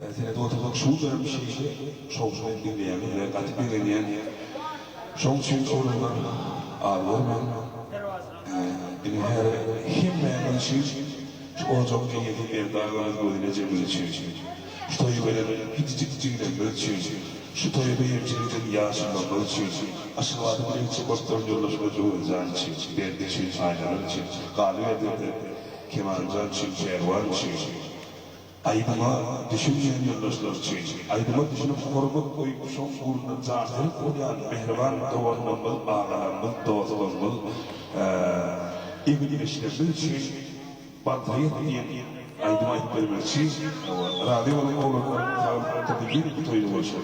Sene doğatak şu dönüm şeyi, şoğuşun dinleyen ve katıp dinleyen, şoğuşun oğlanlar ağırlar ben her himmeyen şey, şu olacak niyeti bir dağlarız böyle cemil için. Şu toyu böyle gidicikciyle ölçün, şu toyu beyimcilikten yaşından ölçün, aşıladı bir ilçe korktan yollaşma çoğuncan için, derdi için, aynalar için, galip edildi, kemancan için, şervan için, aydıma düşünmeyen yoldaşlar için, aydıma düşünüp korumak koyup son uğruna zahir koyan mehriban doğanımız, ağalarımız, dostlarımız, evli işlerimiz için batayet diyen aydıma etmeler için radyoların oğlanların tabi bir toyunu başlıyor.